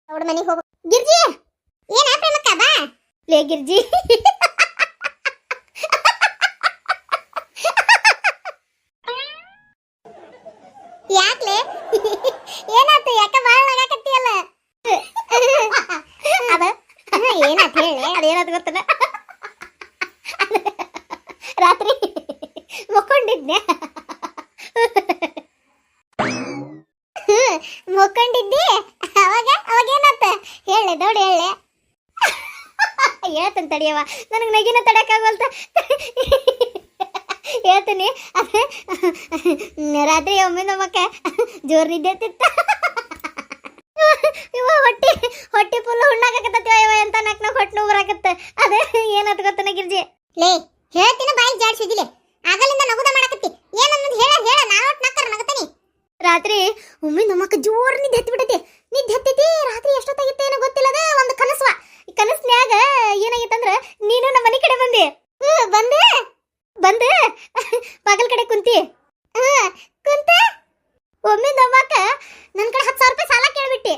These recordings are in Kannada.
ಅವಳ ಮನೆಗೆ ಹೋಗ. ಗಿರ್ಜಿ ಏನ ಪ್ರೇಮಕ್ಕ ಬಾ ಲೇ ಗಿರ್ಜಿ. ಯಾಕ್ಲೆ ಏನಾಯ್ತು? ಯಾಕ ಬಾಳ ನಗಾಕತ್ತೀಯಲ್ಲ? ಅದ ಏನಾಯ್ತು ಹೇಳಿ. ಅದೇನಾಯ್ತು ಗೊತ್ತಲ್ಲ, ರಾತ್ರಿ ಮಕ್ಕೊಂಡಿದ್ದೆ. ಮಕ್ಕೊಂಡಿದ್ದಿ ಅವಾಗ ಏನಾತ ಹೇಳಿ ದೌಡಿ ಹೇಳಿ. ಹೇಳ್ತೇನೆ ತಡಿಯವ, ನನಗೆ ನಗಿನ ತಡಕ್ಕಾಗಲ್ತ. ಹೇಳ್ತೀನಿ. ಅದೇ ರಾತ್ರಿ ಒಮ್ಮೆ ನಮ್ಮಕ್ಕ ಜೋರ್ ನಿದ್ದೆ ತಿತ್ತ. ಇವ ಹೊಟ್ಟಿ ಫುಲ್ ಹುಣ್ಣಾಕತ್ತವ ಇವ ಎಂತ ನಕ್ನ ಹೊಟ್ಟೆ ನೋವು ಬರಾಕತ್ತ. ಅದೇ ಏನಾತ ಗೊತ್ತನ ಗಿರ್ಜಿ? ಲೇ ಹೇಳ್ತೀನಿ, ಬಾಯಿ ಜಾಡ್ಸಿದಿಲೆ ಆಗಲಿಂದ ನಗುದ ಮಾಡಕತ್ತಿ. ಏನನ್ನೋದು ಹೇಳ ಹೇಳ, ನಾವಟ್ ನಕ್ಕರ ನಗತೀನಿ. ರಾತ್ರಿ ಒಮ್ಮೆ ನಮ್ಮಕ್ಕ ಜೋರ್ ನಿದ್ದೆ ಹತ್ತಿಬಿಟ್ಟೈತಿ. ನಿದ್ದೆ ಹತ್ತೈತಿ. ರಾತ್ರಿ ಎಷ್ಟೊತ್ತಾಗಿತ್ತು ಏನೋ ಗೊತ್ತಿಲ್ಲದ ಒಂದು ಕನಸ್ವ. ಈ ಕನಸ್ನ್ಯಾಗ ಏನಾಗಿತ್ತಂದ್ರ ನೀನು ನಮ್ಮ ಮನೆ ಕಡೆ ಬಂದಿ. ಬಂದೆ ಪಗಲ್ ಕಡೆ ಕುಂತಿ. ಕುಂತ ಒಮ್ಮೆ ನಮ್ಮಕ್ಕ ನನ್ನ ಕಡೆ 10,000 ರೂಪಾಯಿ ಸಾಲ ಕೇಳ್ಬಿಟ್ಟಿ.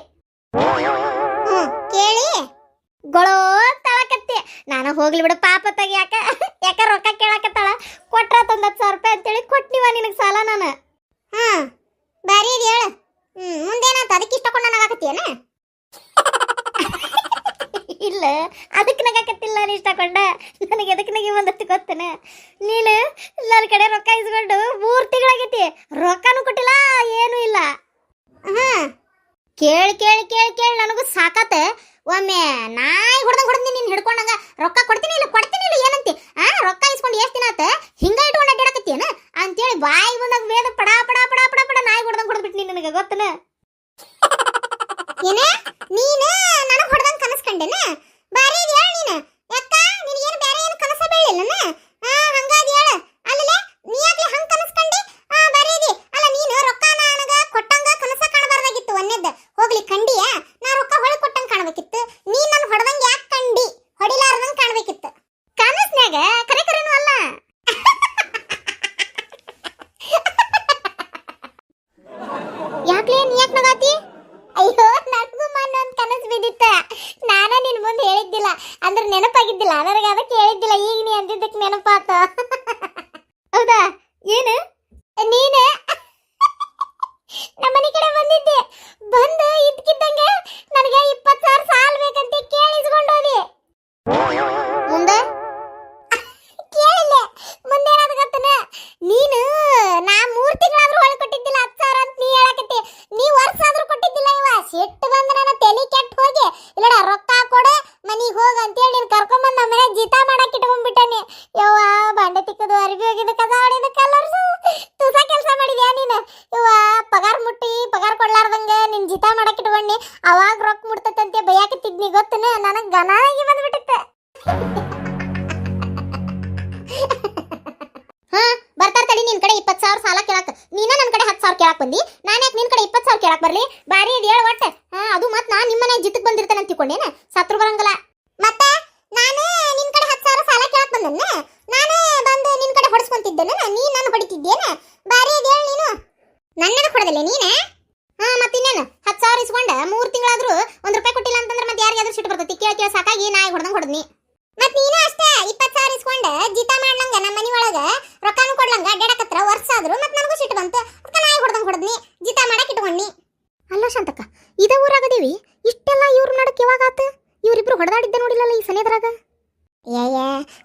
ಕೇಳಿ ಗೊಳೋ ತಳಕತ್ತಿ. ನಾನು ಹೋಗ್ಲಿ ಬಿಡು ಪಾಪ ತಗಿ, ಯಾಕ ರೊಕ್ಕ ಕೇಳಾಕತ್ತಾಳ. ಕೊಟ್ರ 10,000 ರೂಪಾಯಿ ಅಂತೇಳಿ ಕೊಟ್ನಿವ ನಿನಗೆ ಸಾಲ ನಾನು. ಬಾರಿ ಇದು ಹೇಳು. ಮುಂದೇನಾಯ್ತು? ಅದಕ್ಕೆ ಇಷ್ಟಕೊಂಡು ನಗಾಕತ್ತೀಯನ? ಇಲ್ಲ, ಅದಕ್ಕೆ ನಗಾಕತ್ತಿಲ್ಲ. ನಾನು ಇಷ್ಟಕೊಂಡ. ನನಗೆ ಎದಕ್ಕೆ ನಗಿ ಬಂದತ್ತು ಗೊತ್ತನ? ನೀನು ನನ್ನ ಕಡೆ ರೊಕ್ಕ ಇಸ್ಕೊಂಡು 3 ತಿಂಗಳಾಗೈತಿ, ರೊಕ್ಕನೂ ಕೊಟ್ಟಿಲ್ಲ, ಏನೂ ಇಲ್ಲ. ಕೇಳಿ ಕೇಳಿ ಕೇಳಿ ಕೇಳಿ ನನಗೂ ಸಾಕತ್ತ. ಒಮ್ಮೆ ನಾಯಿ ಹೊಡೆದಂಗೆ ನೀನು ಹಿಡ್ಕೊಂಡಂಗ ರೊಕ್ಕ ಕೊಡ್ತೀನಿ ಇಲ್ಲ ಏನಂತಿ? ರೊಕ್ಕ ಇಸ್ಕೊಂಡು ಎಷ್ಟು ದಿನ ಆತ ಹಿಂಗ ಇಟ್ಕೊಂಡು ಅಡ್ಡಾಡಕತ್ತೀಯನ ಅಂತೇಳಿ ಬಾಯಿ ಬಂದಾಗ ವೇದ ಪಡಾ ಪಡಾ ಪಡಾ ಪಡಾ ಪಡ ನಾಯಿ ಹೊಡೆದಂಗೆ ಹೊಡೆದ್ಬಿಟ್ಟು ನನಗೆ ಗೊತ್ತನ? ಏನ ನೀನು ನನಗೆ ಹೊಡೆದಂಗೆ ಕನಸ್ಕೊಂಡೆನ? ಬಾರಿ ಇದು ಹೇಳು ನೀನು. ಯಾಕ ನಿನಗೇನು ಬೇರೆ ಏನು ಕನಸ ಬೀಳಿಲ್ಲನ? ಹಂಗಾದಿ ಹೇಳು. ಅಲ್ಲಲೆ ನೀ ಯಾಕೆ ಹಂಗೆ ಕನಸ್ಕೊಂಡಿ? ಬಾರಿ ಇದೆ ಅಲ್ಲ. ನೀನು ರೊಕ್ಕ ನನಗೆ ಕೊಟ್ಟಂಗ ಕನಸ ಕಾಣಬಾರ್ದಾಗಿತ್ತು. ಒಂದೇದ ಹೋಗ್ಲಿ ಕಂಡಿಯಾ? ನಾ ರೊಕ್ಕ ಹೊಳೆ ಕೊಟ್ಟಂಗೆ ಕಾಣಬೇಕಿತ್ತು. ನೀ ನನ್ನ ಹೊಡೆದಂಗೆ ಯಾಕೆ ಕಂಡಿ? ಹೊಡಿಲಾರ್ದಂಗೆ ಕಾಣಬೇಕಿತ್ತು. ಕನಸ್ನ್ಯಾಗ ಕರೆನೂ ಅಲ್ಲ. ಯಾಕ್ಲೇ ನೀ ಯಾಕೆ ನಗಾತಿ? ಅಯ್ಯೋ ನನಗೂ ಮೊನ್ನೆ ಒಂದು ಕನಸು ಬಿದ್ದಿತ್ತ. ನಾನ ನಿನ್ ಮುಂದೆ ಹೇಳಿದ್ದಿಲ್ಲ ಅಂದ್ರೆ ನೆನಪಾಗಿದ್ದಿಲ್ಲ ನನಗೆ, ಅದಕ್ಕೆ ಹೇಳಿದ್ದಿಲ್ಲ. ಈಗ ನೀ ಅಂದಿದ್ದಕ್ಕೆ ನೆನಪಾತ. ಹೌದಾ? ಏನು ನೀನು ನಮ್ಮ ಮನೆ ಕಡೆ ಬಂದಿದ್ದೆ. ಬಂದು ಇದ್ಕಿದ್ದಂಗೆ ನನಗೆ 20,000 ಸಾಲ ಬೇಕಂತ ಕೇಳಿಸ್ಕೊಂಡು ಹೋದಿ. ಮುಂದೆ ಕೇಳಿಲ್ಲ. ಮುಂದೆ ಏನಾದ್ರು ಗೊತ್ತನ? ನೀನು ನಾ 3 ತಿಂಗಳಾದ್ರೂ ಹೊಳೆ ಕೊಟ್ಟಿದ್ದಿಲ್ಲ 10,000 ಅಂತ ನೀ ಹೇಳಕತ್ತಿ. ನೀ ವರ್ಷ ಆದ್ರೂ ಕೊಟ್ಟಿದ್ದಿಲ್ಲ. ಇವ ಸಿಟ್ಟು ಬಂದು ನನ್ನ ತಲೆ ಕೆಟ್ಟ ಹೋಗಿ ಇಲ್ಲಡ ರೊಕ್ಕ ಕೊಡು ಮನಿಗೆ ಹೋಗ ಅಂತೇಳಿ ನೀನು ಕರ್ಕೊಂಬಂದು ನಮ್ಮ ಮನೆ ಜೀತ ಮಾಡಕ್ಕೆ ಇಟ್ಕೊಂಡ್ಬಿಟ್ಟಾನೆ. ಯವ್ವ ಬಾಂಡೆ ತಿಕ್ಕದು, ಅರಿವಿ ಹೋಗಿದ್ದು, ಕಸ ಹೊಡಿದು, ಕಲರ್ಸು ತುಸ ಕೆಲಸ ಮಾಡಿದ್ಯಾ ನೀನು? ಯವ್ವ ಪಗಾರ ಕೊಡ್ಲಾರ್ದಂಗೆ ನಿನ್ ಜೀತ ಮಾಡಕ್ಕೆ ಇಟ್ಕೊಂಡಿ. ಅವಾಗ ರೊಕ್ಕ ಮುಡ್ತೈತಂತೆ ಬೈಯಾಕತ್ತಿದ್ನಿ ಗೊತ್ತನ? ನನಗೆ ಗನಾಗಿ ಬಂದ್ಬಿಟ್ಟಿತ್ತೆ. ಬರ್ತಾರ ತಡಿ ನಿನ್ ಕಡೆ 20,000 ಸಾಲ ಕೇಳಾಕ. ನೀನ ನನ್ನ ಕಡೆ 10,000 ಕೇಳಾಕ್ ಬಂದಿ. ನಾನು ಯಾಕೆ ನಿನ್ ಕಡೆ 20,000 ಕೇಳಾಕ್ ಬರ್ಲಿ? ಬಾರಿ ಇದು ಹೇಳ ಒಟ್ಟ. ಅದು ಮತ್ ನಾ ನಿಮ್ಮನೆ ಜಿತ್ತಕ್ಕೆ ಬಂದಿರ್ತೇನೆ ಅಂತ ತಿಳ್ಕೊಂಡೇನ? ಸತ್ರು ಬರಂಗಲ್ಲ. ಮತ್ತೆ ನಾನು ನಿನ್ ಕಡೆ 10,000 ಸಾಲ ಕೇಳಾಕ್ ಬಂದನ್ನ ನಾನು ಬಂದು ನಿನ್ ಕಡೆ ಹೊಡ್ಸ್ಕೊಂತಿದ್ದೇನ? ನೀ ನನ್ನ ಹೊಡಿತಿದ್ದೇನ? ಬಾರಿ ಇದು ಹೇಳ ನೀನು. ನನ್ನನ್ನ ಹೊಡೆದಲ್ಲ ನೀನ? ಮತ್ತೆ ಇನ್ನೇನು 10,000 ಇಸ್ಕೊಂಡ 3 ತಿಂಗಳಾದ್ರೂ 1 ರೂಪಾಯಿ ಕೊಟ್ಟಿಲ್ಲ ಅಂತಂದ್ರೆ ಮತ್ತೆ ಯಾರಿಗಾದ್ರೂ ಸಿಟ್ಟು ಬರ್ತೈತಿ. ಕೇಳ ಸಾಕಾಗಿ ನಾಯಿ ಹೊಡೆದಂಗೆ ಹೊಡೆದ್ನಿ. ಮತ್ ನೀನು ಅಷ್ಟೇ 20,000 ಇಸ್ಕೊಂಡ ಜೀತ ಮಾಡ್ಲಂಗ ನಮ್ಮ ಮನಿ ಒಳಗ ರೊಕ್ಕನೂ ಕೊಡ್ಲಂಗ ಅಡ್ಡಾಡಕತ್ರ ವರ್ಷ ಆದ್ರು ಮತ್ತೆ ನನಗೂ ಸಿಟ್ಟು ಬಂತು. ಅದಕ್ಕೆ ನಾಯಿ ಹೊಡೆದಂಗೆ ಹೊಡೆದ್ನಿ, ಜೀತ ಮಾಡಕ್ಕೆ ಇಟ್ಕೊಂಡಿ. ಅಲ್ಲ ಶಾಂತಕ್ಕ, ಇದ ಊರಾಗದೀವಿ, ಇಷ್ಟೆಲ್ಲ ಇವ್ರ ನಡಕ್ ಯಾವಾಗ ಆತ? ಇವರಿಬ್ರು ಹೊಡೆದಾಡಿದ್ದೆ ನೋಡಿಲ್ಲಲ್ಲ ಈ ಸನೇದ್ರಾಗ.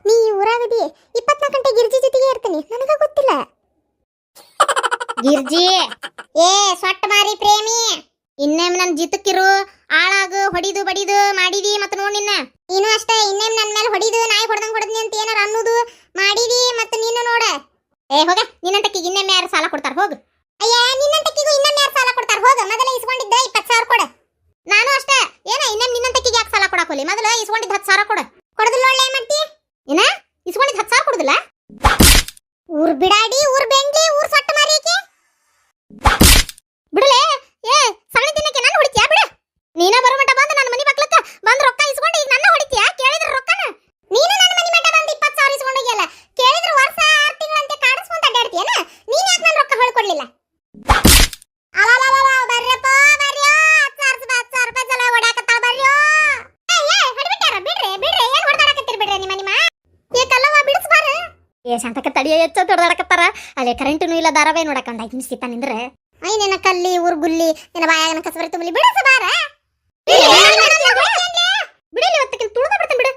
ನೀ ಊರಾಗದಿ 24 ಗಂಟೆ ಗಿರ್ಜಿ ಜೊತೆಗೆ ಇರ್ತೀನಿ, ನನಗ ಗೊತ್ತಿಲ್ಲ. ಗಿರ್ಜಿ ಸೊಟ್ಟ ಮಾರಿ ಪ್ರೇಮಿ, ಇನ್ನೇಮ್ ನನ್ ಜಿತಕ್ಕಿರು ಆಳಾಗ ಹೊಡಿದು ಬಡಿದು ಮಾಡಿದಿ. ಮತ್ತೆ ನೋಡಿ ನಿನ್ನ ನೀನು ಅಷ್ಟೇ ಇನ್ನೇಮ್ ನನ್ನ ಮೇಲೆ ಹೊಡಿದು ನಾಯಿ ಹೊಡೆದಂಗೆ ಹೊಡೆದ್ನಿ ಅಂತ ಏನಾರ ಅನ್ನೋದು ಮಾಡಿದಿ. ಮತ್ತೆ ನೀನು ನೋಡ ಹೋಗ, ನಿನ್ನಂತಕ್ಕಿಗೆ ಇನ್ನೇಮ್ ಯಾರು ಸಾಲ ಕೊಡ್ತಾರ? ಹೋಗು. ನಿನ್ನಂತಕ್ಕಿಗೂ ಇನ್ನೇಮ್ ಯಾರು ಸಾಲ ಕೊಡ್ತಾರ? ಹೋಗ, ಮೊದಲ ಇಸ್ಕೊಂಡಿದ್ದ 20,000 ಕೊಡ. ನಾನು ಅಷ್ಟೇ ಇನ್ನೇಮ್ ನಿನ್ನಂತಕ್ಕಿಗೆ ಯಾಕೆ ಸಾಲ ಕೊಡಾಕೋಲಿ? ಮೊದಲ ಇಸ್ಕೊಂಡಿದ್ದ 10,000 ಕೊಡ. ಕೊಡದಿಲ್ಲ ಒಳ್ಳೆ ಮಟ್ಟಿ ಏನ? ಇಸ್ಕೊಂಡಿದ್ದ 10,000 ಕೊಡುದಿಲ್ಲ? ಊರ್ ಬಿಡಾಡಿ, ಊರ್ ಬೆಂಗ್ಲಿ, ಊರ್ ಸೊಟ್ಟ ಮಾರಿಕೆ ಬಿಡಲೇ. ಸಗಣಿ ತಿನ್ನಕ್ಕೆ ನಾನು ಹೊಡಿತೀಯಾ? ಬಿಡ. ನೀನ ಬರೋ ಮಟ್ಟ ಬಂದು ನನ್ನ ಮನೆ ಬಾಕ್ಲಕ್ಕ ಬಂದು ರೊಕ್ಕ ಇಸ್ಕೊಂಡು ಈಗ ನನ್ನ ಹೊಡಿತೀಯಾ? ಕೇಳಿದ್ರ ರೊಕ್ಕನ ನೀನು ನನ್ನ ಮನೆ ಮಟ್ಟ ಬಂದು 20,000 ಇಸ್ಕೊಂಡೋಗಿಯಲ್ಲ. ಕೇಳಿದ್ರ ವರ್ಷ 6 ತಿಂಗಳಂತೆ ಕಾಡಿಸ್ಕೊಂತ ಅಡ್ಡಾಡ್ತೀಯನ? ನೀನ್ ಯಾಕೆ ನನ್ನ ರೊಕ್ಕ ಹೊಳ್ಕೊಡ್ಲಿಲ್ಲ? ಬರ್ರಪ್ಪ ಬರ್ರಿ, 10,000 ರೂಪಾಯಿ ಸಲ ಹೊಡ್ಯಾಕ ಶಾಂತಕ ತಡಿಯ ಹೆಚ್ಚು ತೊಡ್ದಾಡಕತ್ತಾರ ಅಲ್ಲೇ ಕರೆಂಟೂ ಇಲ್ಲ ಧಾರಾವಾಹಿ ನೋಡಕ ಒಂದು 5 ನಿಮಿಷ ಸಿಗ್ತಾನೆ ನಿಂದ್ರೆ ಐನೇನ ಕಲ್ಲಿ ಉರ್ಗುಲ್ಲಿ ನಿನ್ನ ಬಾಯಾಗನ ಕಸಬರಿ ತುಂಬಲಿ ಬಿಡಸ ಬಾರ ಬಿಡಲಿ ಹೊತ್ತಕ್ಕೆ ತುಳ್ದ ಬಿಡ್ತಾನೆ ಬಿಡು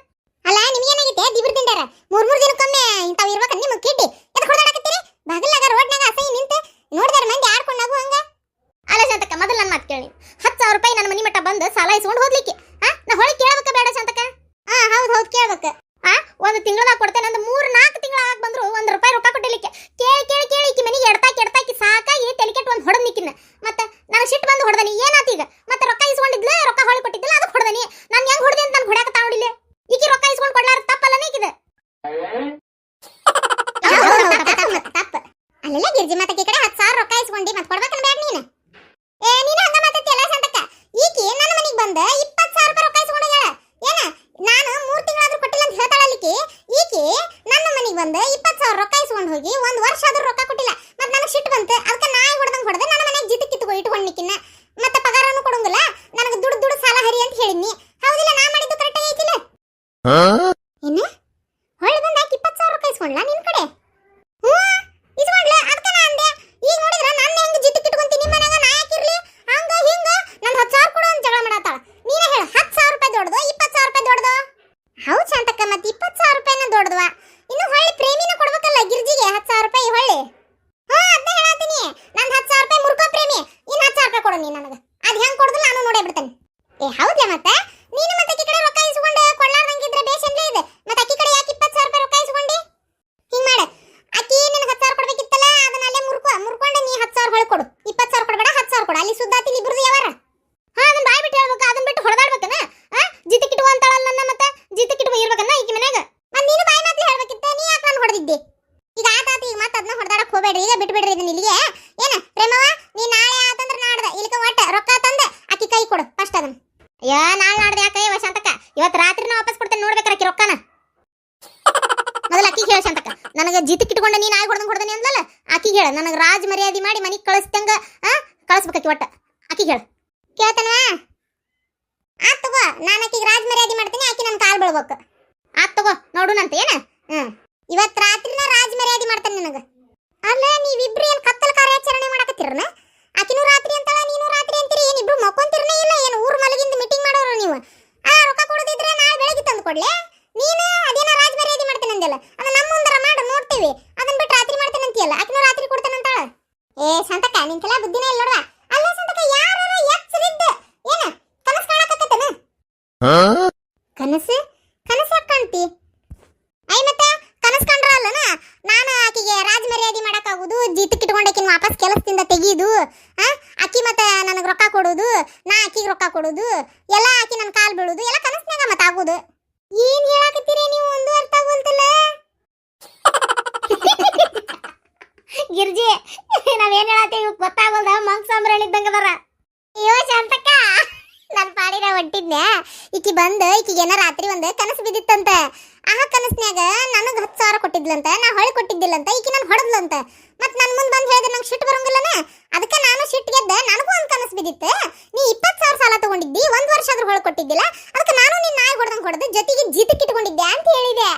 ಅಲ್ಲ ನಿಮಗೇನಾಗೈತೆ ದಿಬ್ರ ತಿಂದಾರ 3 ದಿನಕ್ಕೊಮ್ಮೆ ಇಂತಾವ್ ಇರ್ಬೇಕ ನಿಮ್ಮ ಕಿಡ್ಡಿ ಎದ ಹೊಡೆದಾಡಕತ್ತೀರಿ ಬಾಗಲಾಗ ರೋಡ್ನಾಗ ಅಸೈ ನಿಂತ ನೋಡಿದಾರ ಮಂದಿ ಆಡ್ಕೊಂಡಾಗು ಹಂಗ ಅಲ್ಲ ಶಾಂತಕ ಮೊದಲು ನನ್ನ ಮಾತು ಕೇಳಿ 10,000 ರೂಪಾಯಿ ನನ್ನ ಮನಿ ಮಟ್ಟ ಬಂದು ಸಾಲ ಇಸ್ಕೊಂಡು ಹೋಗ್ಲಿಕ್ಕೆ ನಾ ಹೊಳಿ ಕೇಳಬೇಕ ಬೇಡ ಶಾಂತಕ ಹೌದು ಕೇಳ್ಬೇಕ ಒಂದು ತಿಂಗಳದಾಗ ಕೊಡ್ತೇನೆ ಅಂದ್ 3-4 ತಿಂಗಳಾಗ ಬಂದ್ರು 1 ರೂಪಾಯಿ ರೊಕ್ಕ ಕೊಟ್ಟಿಲಿಕ್ಕೆ ಕೇಳಿ ಈಕಿ ಮನಿಗೆ ಎಡ್ತಾಕಿ ಸಾಕಾಗಿ ತೆಲಿಕೆಟ್ ಒಂದು ಹೊಡೆದ್ ನಿಕ್ಕಿನ ಮತ್ತೆ ನಾನು ಸಿಟ್ಟು ಬಂದು ಹೊಡೆದನಿ ಏನಾತ ಈಗ ಮತ್ತೆ ರೊಕ್ಕ ಇಸ್ಕೊಂಡಿದ್ಲೆ ರೊಕ್ಕ ಹೊಳಿ ಕೊಟ್ಟಿದ್ದಿಲ್ಲ ಅದು ಹೊಡೆದನಿ ನಾನು ಹೆಂಗ್ ಹೊಡೆದೆ ಅಂತ ನಾನು ಹೊಡ್ಯಾಕ ತಾವಡಿಲ್ಲ ಈಕಿ ರೊಕ್ಕ ಇಸ್ಕೊಂಡು ಕೊಡ್ಲಾರ ತಪ್ಪಲ್ಲನೇ ಈಕಿದ ತಪ್ಪ ಅಲ್ಲೆಲ್ಲ ಗಿರ್ಜಿ ಮತ್ತೆ ಕಡೆ 10,000 ರೊಕ್ಕ ಇಸ್ಕೊಂಡಿ ಮತ್ತೆ ಕೊಡ್ಬೇಕನ್ ಬೇಡ ನೀನು ನೀನು ಹಂಗ ಮಾತಾಡ್ತಿಯಲ್ಲ ಶಾಂತಕ್ಕ ಈಕಿ ನನ್ನ ಮನಿಗೆ ಬಂದ 20,000 ರೂಪಾಯಿ ರೊಕ್ಕ ಇಸ್ಕೊಂಡು ಹೋಗ್ಯಾಳ ಏನ ನಾನು 3 ತಿಂಗಳಾದ್ರೂ ಕೊಟ್ಟಿಲ್ಲ ಅಂತ ಹೇಳ್ತಾಳಲ್ಲಿಕಿ ಈಕಿ ನನ್ನ ಮನಿಗೆ ಬಂದ 20,000 ರೊಕ್ಕ ಇಸ್ಕೊಂಡು ಹೋಗಿ 1 ವರ್ಷ ಆದ್ರೂ ರೊಕ್ಕ ಕೊಟ್ಟಿಲ್ಲ ಮತ್ತೆ ನನಗೆ ಸಿಟ್ಟು ಬಂತು ಅದಕ್ಕೆ ನಾಯಿ ಹೊಡೆದಂಗೆ ಹೊಡೆದೆ ನನ್ನ ಮನೆಗೆ ಜಿತ್ತು ಕಿತ್ಕೊ ಇಟ್ಕೊಂಡಿಕ್ಕಿನ್ನ ಮತ್ತೆ ಪಗಾರನು ಕೊಡಂಗಿಲ್ಲ ನನಗೆ ದುಡ್ಡು ಸಾಲ ಹರಿ ಅಂತ ಹೇಳಿದ್ನಿ ಹೌದಿಲ್ಲ ನಾ ಮಾಡಿದ್ದು ಕರೆಕ್ಟ್ ಆಗೈತಿಲ್ಲ ಏನು ಹೊಳ್ಳಿ ಬಂದ 20,000 ರೂಪಾಯಿ ಇಸ್ಕೊಂಡ್ಲಾ ನಿನ್ ಕಡೆ ಇಸ್ಕೊಂಡ್ಲ ಅದಕ್ಕೆ ನಾ ಅಂದೆ ಈಗ ನೋಡಿದ್ರ ನನ್ನ ಹೆಂಗ್ ಜಿತ್ತು ಕಿಟ್ಕೊಂತೀನಿ ನಿಮ್ಮ ಮನೆಯಾಗ ನಾ ಯಾಕಿರ್ಲಿ ಹಂಗ ಹಿಂಗ ನನ್ನ 10,000 ಕೊಡು ಅಂತ ಜಗಳ ಮಾಡತ್ತಾಳ ನೀನೇ ಹೇಳ 10,000 ರೂಪಾಯಿ ದೊಡ್ಡದು 20,000 ರೂಪಾಯಿ ದೊಡ್ಡದು ಹೌದು ಶಾಂತಕ್ಕ ಮತ್ತೆ 20,000 ರೂಪಾಯಿನ ದೊಡ್ಡದವಾ ಇನ್ನು ಹೊಳ್ಳಿ ಪ್ರೇಮಿನ ಕೊಡ್ಬೇಕಲ್ಲ ಗಿರ್ಜಿಗೆ 10,000 ರೂಪಾಯಿ ಹೊಳ್ಳಿ ಅದನ್ನ ಹೇಳತ್ತೀನಿ ನಂದು 10,000 ರೂಪಾಯಿ ಮುರ್ಕೋ ಪ್ರೇಮಿ ಇನ್ನು 10,000 ರೂಪಾಯಿ ಕೊಡು ನೀ ನನಗೆ ಅದು ಹೆಂಗ್ ಕೊಡುದಿಲ್ಲ ನಾನು ನೋಡೇ ಬಿಡ್ತೇನೆ ಹೌದ್ಲಾ ಮತ್ತೆ ನೀನು ಮತ್ತೆ ಅಕ್ಕಿ ಕಡೆ ರೊಕ್ಕ ಇಸ್ಕೊಂಡು ಕೊಡ್ಲಾರ್ದಂಗಿದ್ರೆ ಬೇಷನ್ಲೇ ಇದೆ ಮತ್ತೆ ಅಕ್ಕಿ ಕಡೆ ಯಾಕೆ 20,000 ರೂಪಾಯಿ ರೊಕ್ಕ ಇಸ್ಕೊಂಡಿ ಹಿಂಗ್ ಮಾಡ ಅಕ್ಕಿ ನಿನಗೆ 10,000 ಕೊಡ್ಬೇಕಿತ್ತಲ್ಲ ಅದನ್ನ ಅಲ್ಲೇ ಮುರ್ಕೊಂಡು ನೀ 10,000 ಹೊಳ್ಳಿ ಕೊಡು 20,000 ಕೊಡಬೇಡ 10,000 ಕೊಡು ಅಲ್ಲಿ ಸುದ್ದಾತಿ ಇಬ್ರದು ಯಾವಾರ ಅದನ್ನ ಬಾಯ್ ಬಿಟ್ಟು ಹೇಳ್ಬೇಕು ಅದನ್ನ ಬಿಟ್ಟು ಹೊಡೆದಾಡ್ಬೇಕನ ಜಿತಿಕಿಟುವ ಅಂತಾಳಲ್ಲ ನನ್ನ ಮತ್ತೆ ಜಿತಿಕಿಟುವ ಇರ್ಬೇಕನ್ನ ಈಕಿ ಮನ್ಯಾಗ ಮತ್ತೆ ನೀನು ಬಾಯ್ ಮಾತ್ಲಿ ಹೇಳ್ಬೇಕಿತ್ತ ನೀ ಯಾಕೆ ನಾನು ಹೊಡೆದಿದ್ದೆ ಈಗ ಆತಾತ ಈಗ ಮತ್ತೆ ಅದನ್ನ ಹೊಡೆದಾಡಕ್ ಹೋಗಬೇಡ್ರಿ ಈಗ ಬಿಟ್ಬಿಡ್ರಿ ಇದನ್ನ ಇಲ್ಲಿಗೆ ಏನ ಪ್ರೇಮವ ನೀ ನಾಳೆ ಆತಂದ್ರ ನಾಡ್ದ ಇಲ್ಲಿಕ ಒಟ್ಟ ರೊಕ್ಕ ತಂದ ಅಕ್ಕಿ ಕೈ ಕೊಡು ಫಸ್ಟ್ ಅದನ್ನ ನಾಳೆ ನಾಡ್ದ ಯಾಕೆ ಶಾಂತಕ್ಕ ಇವತ್ತು ರಾತ್ರಿನ ವಾಪಸ್ ಕೊಡ್ತೇನೆ ನೋಡ್ಬೇಕಾರ ಅಕ್ಕಿ ರೊಕ್ಕನ ಮೊದಲ ಅಕ್ಕಿಗೆ ಹೇಳ ಶಾಂತಕ್ಕ ನನಗೆ ಜಿತಿಕಿಟ್ಕೊಂಡ ನೀ ನಾಯಿ ಹೊಡೆದನಿ ಅಂದ್ಲಲ್ಲ ಅಕ್ಕಿಗೆ ಹೇಳ ನನಗೆ ರಾಜ್ ಮರ್ಯಾದೆ ಮಾಡಿ ಮನಿಗೆ ಕಳಿಸ್ತಂಗ ಕಳಿಸ್ಬೇಕಿ ಒಟ್ಟ ಅಕ್ಕಿಗೆ ಹೇಳ ಕೇಳ್ತಾನವಾ ಆತ್ ತಗೋ ನಾನು ಆಕಿಗೆ ರಾಜ್ ಮರ್ಯಾದೆ ಮಾಡ್ತೀನಿ ಆಕಿ ನನ್ನ ಕಾಲ್ ಬೀಳ್ಬೇಕು ಆತ್ ತಗೋ ನೋಡುನಂತ ಏನ ಇವತ್ತು ರಾತ್ರಿನ ರಾಜ್ ಮರ್ಯಾದೆ ಮಾಡ್ತಾನೆ ನಿನಗೆ ಅಲ್ಲ ನೀವಿಬ್ರು ಏನು ಕತ್ತಲ ಕಾರ್ಯಾಚರಣೆ ಮಾಡಕತ್ತೀರನ ಆಕಿನೂ ರಾತ್ರಿ ಅಂತಾಳ ನೀನು ರಾತ್ರಿ ಅಂತೀರಿ ಏನಿಬ್ರು ಮಕ್ಕೊಂತಿರ್ನೇ ಇಲ್ಲ ಏನು ಊರ್ ಮಲಗಿಂದ ಮೀಟಿಂಗ್ ಮಾಡೋರು ನೀವು ರೊಕ್ಕ ಕೊಡೋದಿದ್ರೆ ನಾಳೆ ಬೆಳಗ್ಗೆ ತಂದು ಕೊಡ್ಲೆ ನೀನು ಅದೇನ ರಾಜ್ ಮರ್ಯಾದೆ ಮಾಡ್ತೇನೆ ಅಂದಲ್ಲ ಅದು ನಮ್ಮ ಮುಂದರ ಮಾಡು ನೋಡ್ತೀವಿ ಅದನ್ನ ಬಿಟ್ಟು ರಾತ್ರಿ ಮಾಡ್ತೇನೆ ಅಂತೀಯಲ್ಲ ಆಕಿನೂ ರಾತ್ರಿ ಕೊಡ್ತೇನಂತಾಳ ಶಾಂತಕ್ಕ ನಿಂತೆಲ್ಲ ಬುದ್ಧಿನೇ ಇಲ್ಲ ನೋಡುವ ಅಲ್ಲ ಶಾಂತಕ್ಕ ಯಾರು ಎಚ್ಚರಿದ್ದ ಏನ ಕನಸು ಕಾಣಕತ್ತನ ಕನಸು ಯಾಕೆ ಕಾಣ್ತಿ ಐ ಮತ್ತೆ ಕನಸು ಕಂಡ್ರ ಅಲ್ಲನ ನಾನು ಆಕಿಗೆ ರಾಜ್ ಮರ್ಯಾದೆ ಮಾಡಕ್ಕಾಗುದು ಜಿತ್ತಿಕಿಟ್ಕೊಂಡಾಕಿನ ವಾಪಸ್ ಕೆಲಸದಿಂದ ತೆಗೀದು ಅಕ್ಕಿ ಮತ್ತೆ ನನಗೆ ರೊಕ್ಕ ಕೊಡೋದು ನಾ ಅಕ್ಕಿಗೆ ರೊಕ್ಕ ಕೊಡೋದು ಎಲ್ಲ ಆಕಿ ನನ್ನ ಕಾಲ್ ಬೀಳೋದು ಎಲ್ಲ ಕನಸ್ನಾಗ ಮತ್ತೆ ಆಗೋದು ಏನ್ ಹೇಳಾಕತ್ತೀರಿ ನೀವು ಒಂದು ಅರ್ಥ ಆಗೋಲ್ತಲ್ಲ ಗಿರ್ಜಿ ನಾವೇನ್ ಹೇಳತ್ತೀವಿ ಗೊತ್ತಾಗೋಲ್ದ ಮಂಗ್ ಸಾಂಬ್ರಾಣಿ ಇದ್ದಂಗದಾರ ಅಯ್ಯೋ ಶಾಂತಕ್ಕ ನನ್ನ ಪಾಡಿನ ಹೊಂಟಿದ್ನ್ಯಾ ಈಕಿ ಬಂದು ಈಕಿಗೆ ಏನೋ ರಾತ್ರಿ ಒಂದು ಕನಸು ಬಿದ್ದಿತ್ತಂತ ಆ ಕನಸ್ನ್ಯಾಗ ನನಗೆ 10,000 ಕೊಟ್ಟಿದ್ಲಂತ ನಾ ಹೊಳಿ ಕೊಟ್ಟಿದ್ದಿಲ್ಲಂತ ಈಕಿ ನಾನು ಹೊಡೆದ್ಲಂತ ಮತ್ತೆ ನನ್ನ ಮುಂದೆ ಬಂದು ಹೇಳಿದ್ರೆ ನಂಗೆ ಸಿಟ್ಟು ಬರಂಗಿಲ್ಲನ ಅದಕ್ಕೆ ನಾನು ಸಿಟ್ಟು ಗೆದ್ದ ನನಗೂ ಒಂದು ಕನಸು ಬಿದ್ದಿತ್ತು ನೀ 20,000 ಸಾಲ ತಗೊಂಡಿದ್ದಿ 1 ವರ್ಷ ಆದ್ರೂ ಹೊಳಿ ಕೊಟ್ಟಿದ್ದಿಲ್ಲ ಅದಕ್ಕೆ ನಾನು ನಿನ್ನ ನಾಯಿ ಹೊಡೆದಂಗೆ ಹೊಡೆದು ಜೊತೆಗೆ ಜಿತಕ್ಕೆ ಇಟ್ಕೊಂಡಿದ್ದೆ ಅಂತ ಹೇಳಿದೆ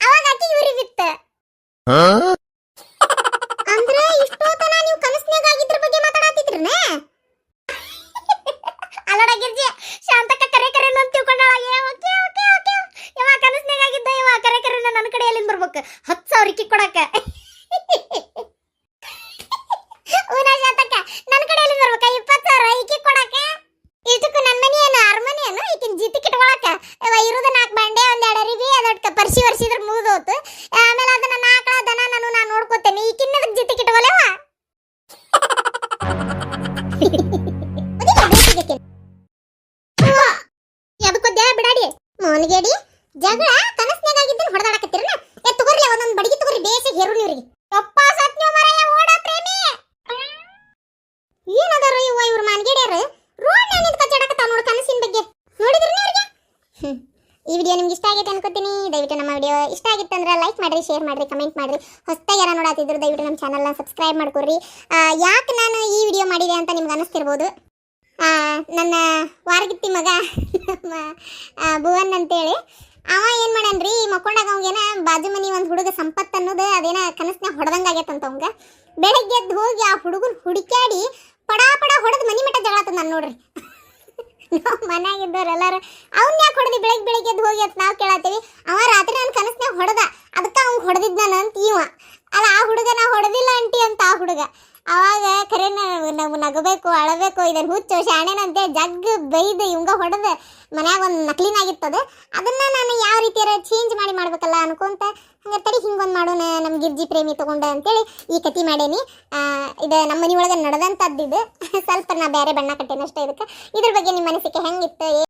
ಅವಾಗ ಆಕಿಗೆ ಉರಿ ಬಿತ್ತು ಅಂದ್ರೆ ಇಷ್ಟೊತ್ತನ ನೀವು ಕನಸ್ನ್ಯಾಗ ಆಗಿದ್ರ ಬಗ್ಗೆ ಮಾತಾಡತ್ತಿದ್ರನ ಅಲ್ಲಡ ಗಿರ್ಜಿ ಶಾಂತಕ್ಕ ಕರೆ ಅಂತ ತಿಳ್ಕೊಂಡಾಳ ಓಕೆ ಯವ ಕನಸ್ನ್ಯಾಗ ಆಗಿದ್ದ ಯವ ಕರೆ ನನ್ನ ಕಡೆ ಎಲ್ಲಿಂದ ಬರ್ಬೇಕು 10,000 ಇಕ್ಕಿ ಕೊಡಕ ಶಾಂತಕ್ಕ ನನ್ನ ಕಡೆ ಎಲ್ಲಿಂದ ಬರ್ಬೇಕ 20,000 ಇಕ್ಕಿ ಕೊಡಕ ಇಷ್ಟಕ್ಕೂ ನನ್ನ ಮನಿ ಏನು ಅರಮನೆ ಏನು ಈಕಿನ ಜಿತಿಕ್ ಇಟ್ಕೊಳಕ ಇರೋದು 4 ಬಂಡೆ ಒಂದ್ 2 ಅರಿವಿ ಅದಕ್ಕೆ ವರ್ಷಿದ್ರ ಮುಗಿದೋತು ಆಮೇಲೆ ಅದನ್ನ 4 ದನ ನಾನು ನೋಡ್ಕೋತೇನೆ ಈಕಿನ್ನದ ಜಿತಿಕ್ ಇಟ್ಕೊಲೇವ ಅದಕ್ಕೋದ್ಯಾ ಬಿಡಾಡಿ ಮೋನಿಗೇಡಿ ಜಗಳ ಕನಸ್ನ್ಯಾಗ ಆಗಿದ್ದನ್ನ ಹೊಡೆದಾಡಕತ್ತೀರನ ತಗೋರ್ಲಿ ಒಂದೊಂದು ಬಡಿಗೆ ತಗೋರಿ ಬೇಸಿಗೆ ಹೇರು ನೀವ್ರಿಗೆ ಯಪ್ಪ ಸತ್ಯೋ ಮರಯ್ಯ ಓಡ ಪ್ರೇಮಿ ಏನದಾರು ಇವ್ರ ಮಾನ್ಗೇಡ್ಯಾರು ರೋಡ್ ನಿಂತು ಕಚ್ಚಾಡಕತ್ತಾವ ನೋಡು ಕನಸಿನ ಬಗ್ಗೆ ನೋಡಿದ್ರಿ ನೀವ್ರಿಗೆ ಈ ವಿಡಿಯೋ ನಿಮ್ಗೆ ಇಷ್ಟ ಆಗೈತೆ ಅನ್ಕೋತೀನಿ ದಯವಿಟ್ಟು ನಮ್ಮ ವಿಡಿಯೋ ಇಷ್ಟ ಆಗಿತ್ತಂದ್ರೆ ಲೈಕ್ ಮಾಡ್ರಿ ಶೇರ್ ಮಾಡ್ರಿ ಕಮೆಂಟ್ ಮಾಡ್ರಿ ಹೊಸದಾಗಿ ಯಾರು ನೋಡಾತಿದ್ರು ದಯವಿಟ್ಟು ನಮ್ಮ ಚಾನಲ್ನ ಸಬ್ಸ್ಕ್ರೈಬ್ ಮಾಡ್ಕೊಡ್ರಿ ಯಾಕೆ ನಾನು ಈ ವಿಡಿಯೋ ಮಾಡಿದೆ ಅಂತ ನಿಮ್ಗೆ ಅನಿಸ್ತಿರ್ಬೋದು ನನ್ನ ವಾರಗಿತ್ತಿ ಮಗ ಭುವನ್ ಅಂತೇಳಿ ಅವ ಏನ್ ಮಾಡನ್ರಿ ಮಕ್ಕೊಂಡಾಗ ಅವಂಗೇನ ಬಾಜು ಮನಿ ಒಂದ್ ಹುಡುಗ ಸಂಪತ್ ಅನ್ನೋದು ಅದೇನ ಕನಸ್ನ್ಯಾಗ ಹೊಡೆದಂಗ ಆಗೈತಂತ ಅವಂಗ. ಬೆಳಗ್ಗೆ ಎದ್ದು ಹೋಗಿ ಆ ಹುಡುಗನ್ ಹುಡುಕ್ಯಾಡಿ ಪಡಾ ಪಡಾ ಹೊಡೆದ್ ಮನಿ ಮಠ ಜಗಳ ಆತದ ನಾನು ನೋಡ್ರಿ. ನಾವು ಮನ್ಯಾಗಿದ್ದವ್ರು ಎಲ್ಲಾರು ಅವ್ನ ಯಾಕೆ ಹೊಡೆದಿ ಬೆಳಗ್ಗೆ ಎದ್ದು ಹೋಗಿ ಅಂತ ನಾವು ಕೇಳತ್ತೀವಿ. ಅವ ರಾತ್ರಿ ನನ್ನ ಕನಸ್ನ್ಯಾಗ ಹೊಡೆದ, ಅದಕ್ಕೆ ಅವ್ನು ಹೊಡೆದಿದ್ದ ಅಂತ ಇವ. ಅಲ್ಲ ಆ ಹುಡುಗ ನಾ ಹೊಡೆದಿಲ್ಲ ಅಂಟಿ ಅಂತ ಆ ಹುಡುಗ. ಅವಾಗ ಖರೆ ನಾವು ನಗಬೇಕು ಅಳಬೇಕು ಇದನ್ನ ಹುಚ್ಚು ಶಾಣೆನ ಅಂತೇಳಿ ಜಗ್ ಬೈದು ಇವಂಗ ಹೊಡೆದ ಮನ್ಯಾಗ ಒಂದು ನಕಲಿನಾಗಿತ್ತದ. ಅದನ್ನ ನಾನು ಯಾವ ರೀತಿಯಾರ ಚೇಂಜ್ ಮಾಡ್ಬೇಕಲ್ಲ ಅನ್ಕೊಂತ ಹಂಗ ತಡಿ ಹಿಂಗೊಂದು ಮಾಡೋಣ ನಮ್ಮ ಗಿರ್ಜಿ ಪ್ರೇಮಿ ತಗೊಂಡ ಅಂತೇಳಿ ಈ ಕತಿ ಮಾಡೇನಿ. ಇದು ನಮ್ಮ ಮನೆ ಒಳಗೆ ನಡೆದಂಥದ್ದು. ಇದು ಸ್ವಲ್ಪ ನಾ ಬೇರೆ ಬಣ್ಣ ಕಟ್ಟೇನಷ್ಟೇ. ಇದಕ್ಕೆ ಇದ್ರ ಬಗ್ಗೆ ನಿಮ್ಮ ಮನಸ್ಸಿಗೆ ಹೆಂಗಿತ್ತು